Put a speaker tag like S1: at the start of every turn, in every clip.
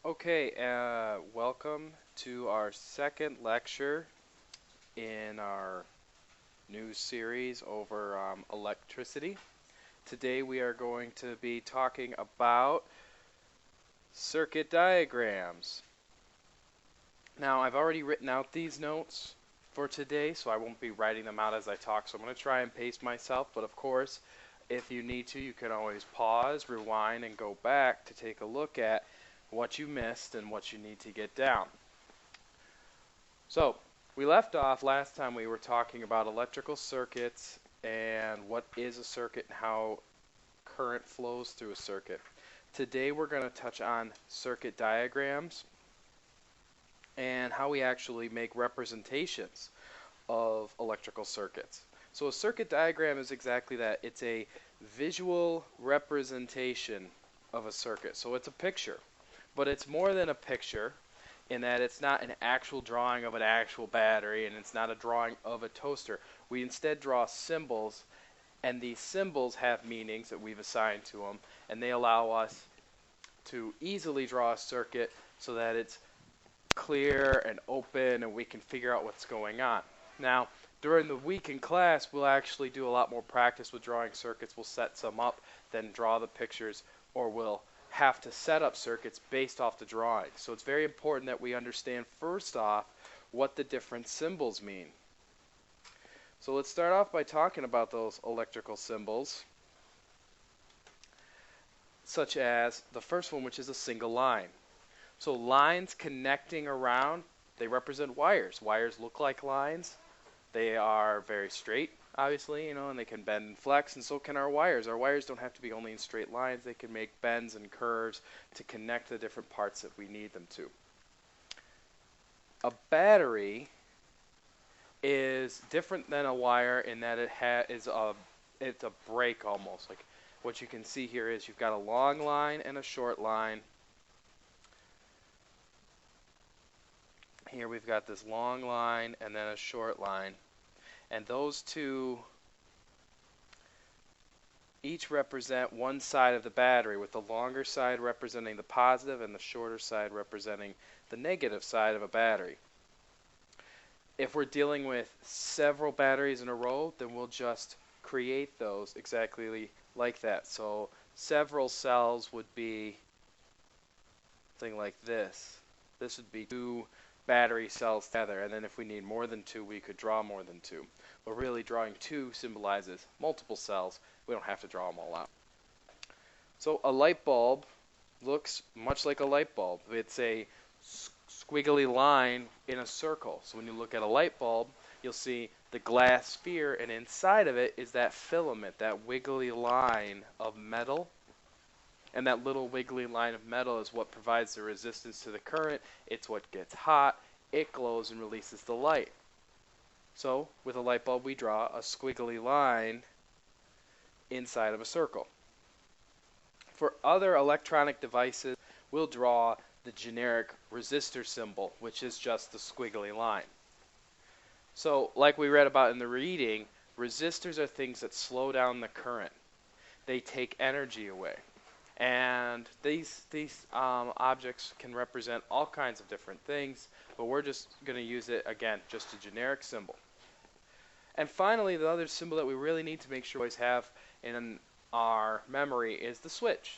S1: Okay, welcome to our second lecture in our new series over electricity. Today we are going to be talking about circuit diagrams. Now, I've already written out these notes for today, so I won't be writing them out as I talk, so I'm going to try and pace myself, but of course, if you need to, you can always pause, rewind, and go back to take a look at what you missed and what you need to get down. So, we left off last time we were talking about electrical circuits and what is a circuit and how current flows through a circuit. Today we're going to touch on circuit diagrams and how we actually make representations of electrical circuits. So a circuit diagram is exactly that. It's a visual representation of a circuit. So it's a picture, but it's more than a picture in that it's not an actual drawing of an actual battery and it's not a drawing of a toaster. We instead draw symbols, and these symbols have meanings that we've assigned to them, and they allow us to easily draw a circuit so that it's clear and open and we can figure out what's going on. Now, during the week in class, we'll actually do a lot more practice with drawing circuits. We'll set some up, then draw the pictures, or we'll have to set up circuits based off the drawing. So it's very important that we understand first off what the different symbols mean. So let's start off by talking about those electrical symbols, such as the first one, which is a single line. So lines connecting around, they represent wires. Wires look like lines. They are very straight, obviously, and they can bend and flex, and so can our wires. Our wires don't have to be only in straight lines. They can make bends and curves to connect the different parts that we need them to. A battery is different than a wire in that it's a break almost. Like what you can see here is you've got a long line and a short line. Here we've got this long line and then a short line, and those two each represent one side of the battery, with the longer side representing the positive and the shorter side representing the negative side of a battery. If we're dealing with several batteries in a row, then we'll just create those exactly like that. So several cells would be something like this. This would be two battery cells together, and then if we need more than two, we could draw more than two. But really, drawing two symbolizes multiple cells. We don't have to draw them all out. So a light bulb looks much like a light bulb. It's a squiggly line in a circle. So when you look at a light bulb, you'll see the glass sphere, and inside of it is that filament, that wiggly line of metal. And that little wiggly line of metal is what provides the resistance to the current. It's what gets hot. It glows and releases the light. So with a light bulb, we draw a squiggly line inside of a circle. For other electronic devices, we'll draw the generic resistor symbol, which is just the squiggly line. So like we read about in the reading, resistors are things that slow down the current. They take energy away. And these objects can represent all kinds of different things, but we're just going to use it, again, just a generic symbol. And finally, the other symbol that we really need to make sure we always have in our memory is the switch.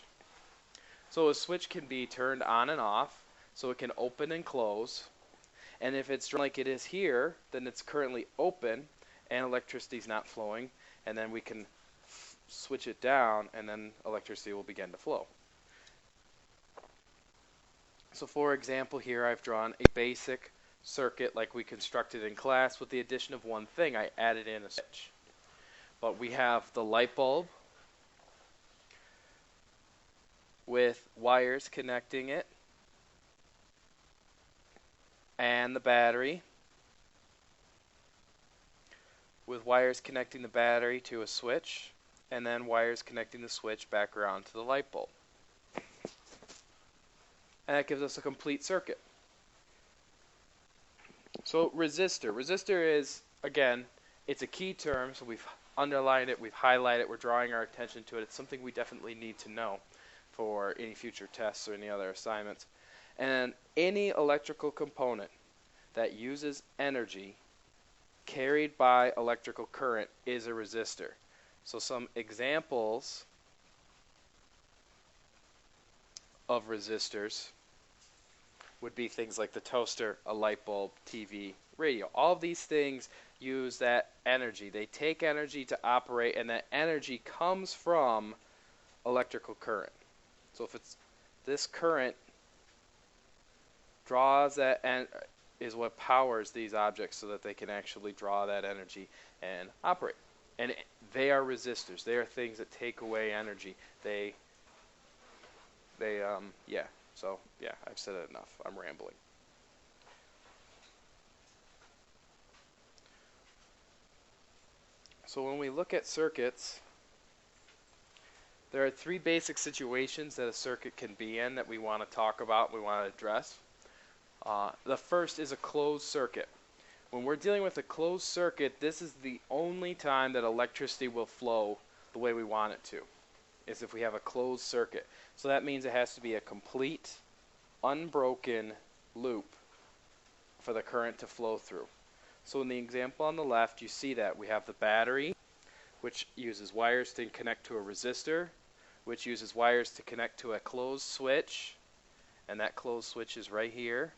S1: So a switch can be turned on and off, so it can open and close. And if it's like it is here, then it's currently open and electricity is not flowing, and then we can switch it down, and then electricity will begin to flow. So for example, here I've drawn a basic circuit like we constructed in class with the addition of one thing. I added in a switch. But we have the light bulb with wires connecting it, and the battery with wires connecting the battery to a switch, and then wires connecting the switch back around to the light bulb. And that gives us a complete circuit. So resistor. Resistor is, again, it's a key term, so we've underlined it, we've highlighted it, we're drawing our attention to it. It's something we definitely need to know for any future tests or any other assignments. And any electrical component that uses energy carried by electrical current is a resistor. So some examples of resistors would be things like the toaster, a light bulb, TV, radio. All of these things use that energy. They take energy to operate, and that energy comes from electrical current. So if it's this current draws that and is what powers these objects so that they can actually draw that energy and operate. And they are resistors. They are things that take away energy. Yeah. So, yeah, I've said it enough. I'm rambling. So when we look at circuits, there are three basic situations that a circuit can be in that we want to talk about, we want to address. The first is a closed circuit. When we're dealing with a closed circuit, this is the only time that electricity will flow the way we want it to, is if we have a closed circuit. So that means it has to be a complete, unbroken loop for the current to flow through. So in the example on the left, you see that we have the battery, which uses wires to connect to a resistor, which uses wires to connect to a closed switch, and that closed switch is right here.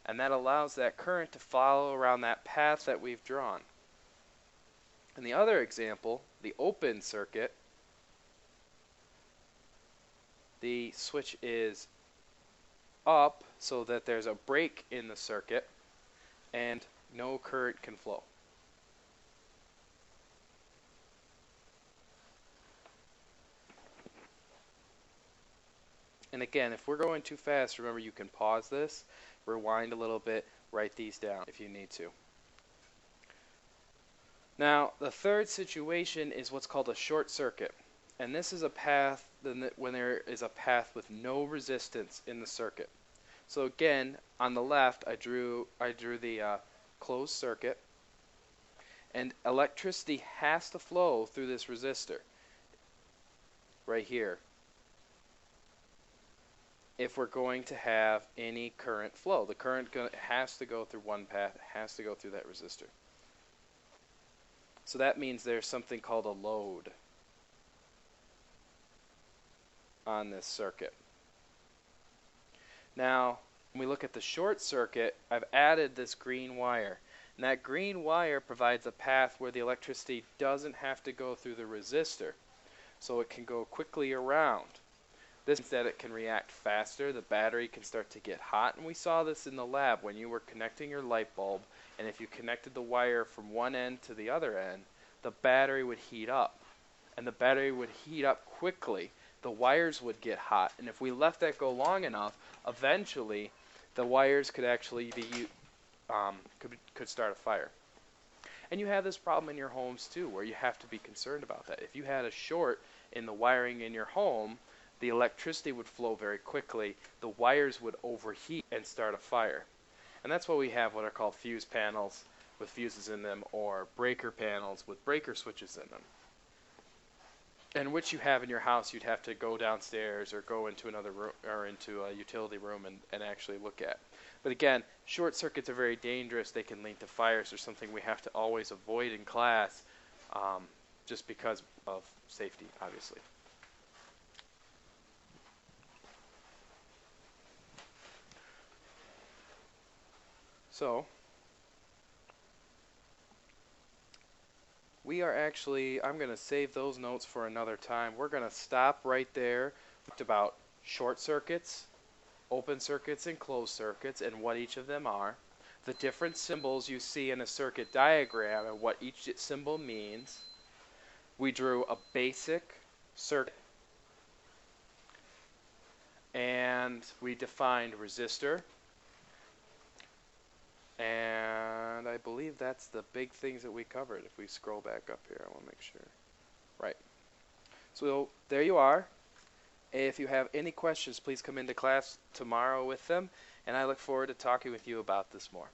S1: And that allows that current to follow around that path that we've drawn. In the other example, the open circuit, the switch is up so that there's a break in the circuit and no current can flow. And again, if we're going too fast, remember you can pause this, rewind a little bit, write these down if you need to. Now, the third situation is what's called a short circuit. And this is a path when there is a path with no resistance in the circuit. So again, on the left, I drew the closed circuit, and electricity has to flow through this resistor right here if we're going to have any current flow. The current has to go through one path, has to go through that resistor. So that means there's something called a load on this circuit. Now, when we look at the short circuit, I've added this green wire. And that green wire provides a path where the electricity doesn't have to go through the resistor, so it can go quickly around. This means that it can react faster, the battery can start to get hot, and we saw this in the lab when you were connecting your light bulb, and if you connected the wire from one end to the other end, the battery would heat up. And the battery would heat up quickly, the wires would get hot, and if we left that go long enough, eventually the wires could actually be could start a fire. And you have this problem in your homes too, where you have to be concerned about that. If you had a short in the wiring in your home, the electricity would flow very quickly, the wires would overheat and start a fire. And that's why we have what are called fuse panels with fuses in them, or breaker panels with breaker switches in them. And which you have in your house, you'd have to go downstairs or go into another room or into a utility room and actually look at. But again, short circuits are very dangerous. They can lead to fires. They're something we have to always avoid in class, just because of safety, obviously. So, I'm going to save those notes for another time. We're going to stop right there. We talked about short circuits, open circuits, and closed circuits, and what each of them are. The different symbols you see in a circuit diagram and what each symbol means. We drew a basic circuit. And we defined resistor. And I believe that's the big things that we covered. If we scroll back up here, I want to make sure. Right. So there you are. If you have any questions, please come into class tomorrow with them. And I look forward to talking with you about this more.